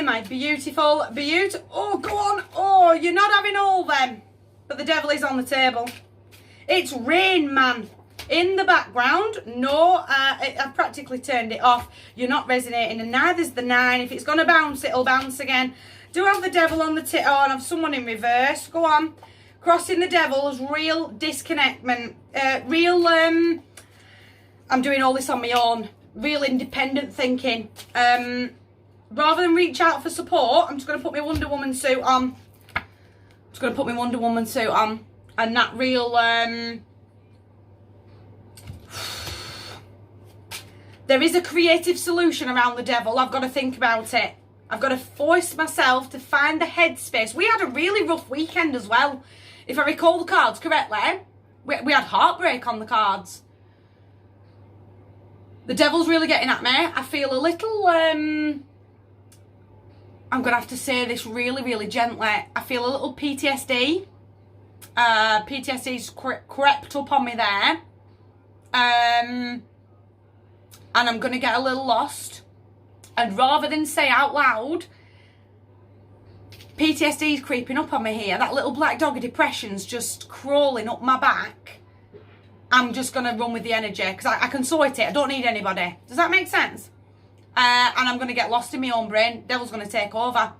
my beautiful, oh, go on. Oh, you're not having all them. But the devil is on the table. It's Rain Man in the background. No, I've practically turned it off. You're not resonating, and neither's the 9. If it's going to bounce, it'll bounce again. Do have the devil on the tip. Oh, and have someone in reverse. Go on. Crossing the devil's real disconnectment. I'm doing all this on my own. Real independent thinking. Rather than reach out for support, I'm just going to put my Wonder Woman suit on. And that real... There is a creative solution around the devil. I've got to think about it. I've got to force myself to find the headspace. We had a really rough weekend as well. If I recall the cards correctly, we had heartbreak on the cards. The devil's really getting at me. I feel a little... I'm going to have to say this really, really gently. I feel a little PTSD. PTSD's crept up on me there. And I'm going to get a little lost. And rather than say out loud, PTSD is creeping up on me here. That little black dog of depression's just crawling up my back. I'm just going to run with the energy because I can sort it. I don't need anybody. Does that make sense? And I'm going to get lost in my own brain. Devil's going to take over.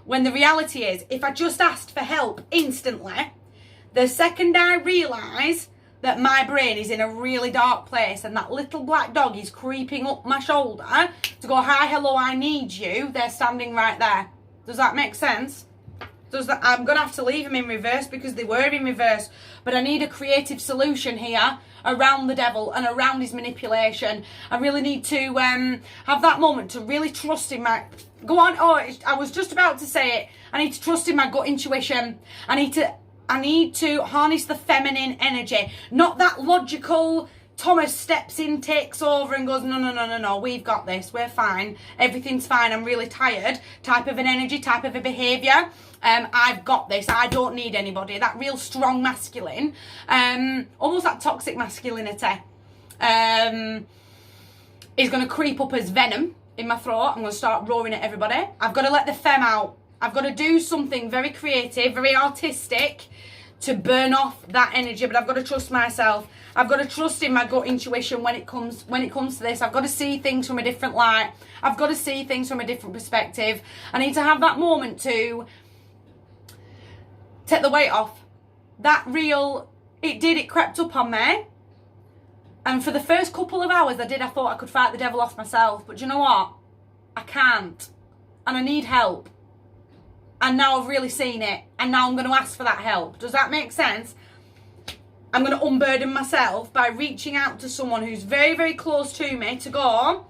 When the reality is, if I just asked for help instantly, the second I realise that my brain is in a really dark place and that little black dog is creeping up my shoulder to go, hi, hello, I need you, they're standing right there. Does that make sense? I'm going to have to leave them in reverse because they were in reverse. But I need a creative solution here around the devil and around his manipulation. I really need to have that moment to really trust in my... Go on. Oh, I was just about to say it. I need to trust in my gut intuition. I need to harness the feminine energy. Not that logical... Thomas steps in, takes over and goes, no, we've got this, we're fine, everything's fine, I'm really tired, type of an energy, type of a behaviour, I've got this, I don't need anybody. That real strong masculine, almost that toxic masculinity, is going to creep up as venom in my throat. I'm going to start roaring at everybody. I've got to let the femme out. I've got to do something very creative, very artistic, to burn off that energy, but I've got to trust myself. I've got to trust in my gut intuition when it comes to this. I've got to see things from a different light. I've got to see things from a different perspective. I need to have that moment to take the weight off. It crept up on me. And for the first couple of hours I thought I could fight the devil off myself. But you know what? I can't. And I need help. And now I've really seen it. And now I'm going to ask for that help. Does that make sense? I'm going to unburden myself by reaching out to someone who's very, very close to me to go,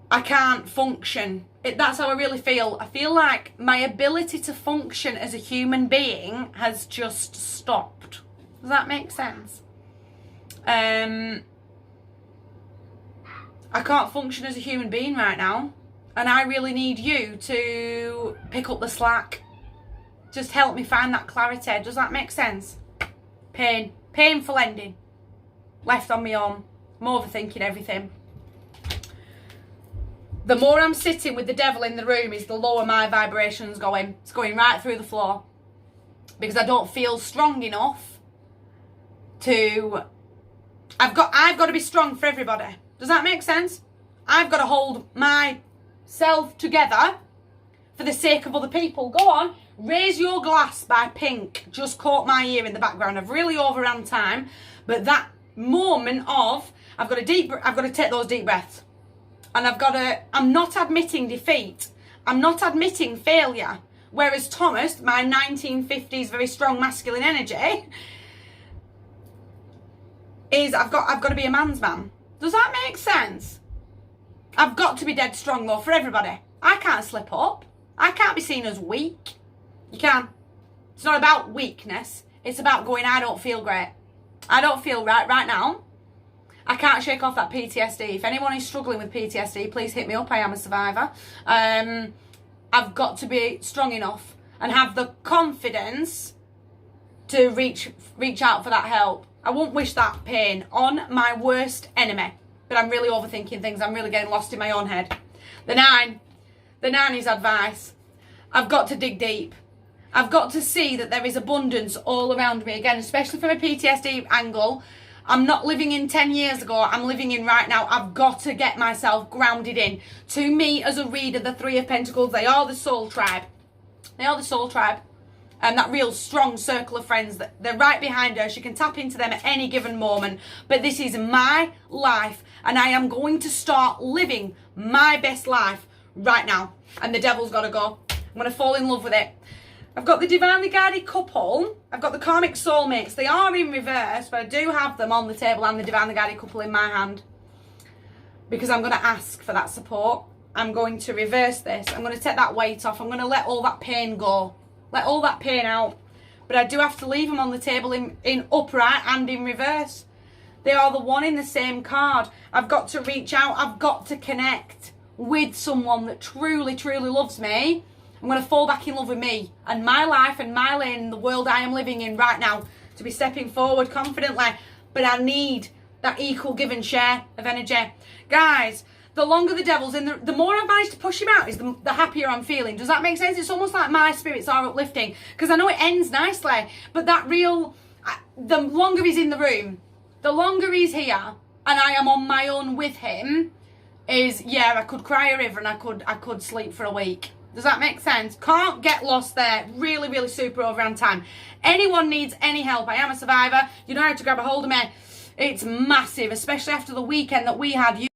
I can't function. That's how I really feel. I feel like my ability to function as a human being has just stopped. Does that make sense? I can't function as a human being right now. And I really need you to pick up the slack. Just help me find that clarity. Does that make sense? Painful ending. Left on my own. I'm overthinking everything. The more I'm sitting with the devil in the room is the lower my vibration's going. It's going right through the floor. Because I don't feel strong enough to... I've got to be strong for everybody. Does that make sense? I've got to hold myself together for the sake of other people. Go on. Raise Your Glass by Pink just caught my ear in the background. I've really overrun time, but that moment of I've got to take those deep breaths, and I'm not admitting defeat. I'm not admitting failure. Whereas Thomas, my 1950s very strong masculine energy, is I've got to be a man's man. Does that make sense? I've got to be dead strong though for everybody. I can't slip up. I can't be seen as weak. You can. It's not about weakness. It's about going, I don't feel great. I don't feel right now. I can't shake off that PTSD. If anyone is struggling with PTSD, please hit me up. I am a survivor. I've got to be strong enough and have the confidence to reach out for that help. I won't wish that pain on my worst enemy. But I'm really overthinking things. I'm really getting lost in my own head. The 9. the nanny's advice. I've got to dig deep. I've got to see that there is abundance all around me. Again, especially from a PTSD angle. I'm not living in 10 years ago. I'm living in right now. I've got to get myself grounded in. To me, as a reader, the Three of Pentacles, they are the soul tribe. They are the soul tribe. And that real strong circle of friends, that they're right behind her. She can tap into them at any given moment. But this is my life, and I am going to start living my best life right now. And the devil's got to go. I'm going to fall in love with it. I've got the divinely guided couple. I've got the karmic soulmates. They are in reverse, but I do have them on the table and the divinely guided couple in my hand. Because I'm going to ask for that support. I'm going to reverse this. I'm going to take that weight off. I'm going to let all that pain go. Let all that pain out. But I do have to leave them on the table in upright and in reverse. They are the one in the same card. I've got to reach out. I've got to connect with someone that truly, truly loves me. I'm going to fall back in love with me and my life and my lane, the world I am living in right now, to be stepping forward confidently. But I need that equal give and share of energy. Guys, the longer the devil's in, the more I've managed to push him out, is the happier I'm feeling. Does that make sense? It's almost like my spirits are uplifting. Because I know it ends nicely, but that real, the longer he's in the room, the longer he's here, and I am on my own with him, is, yeah, I could cry a river and I could sleep for a week. Does that make sense? Can't get lost there. Really, really super over on time. Anyone needs any help, I am a survivor. You know how to grab a hold of me. It's massive, especially after the weekend that we had.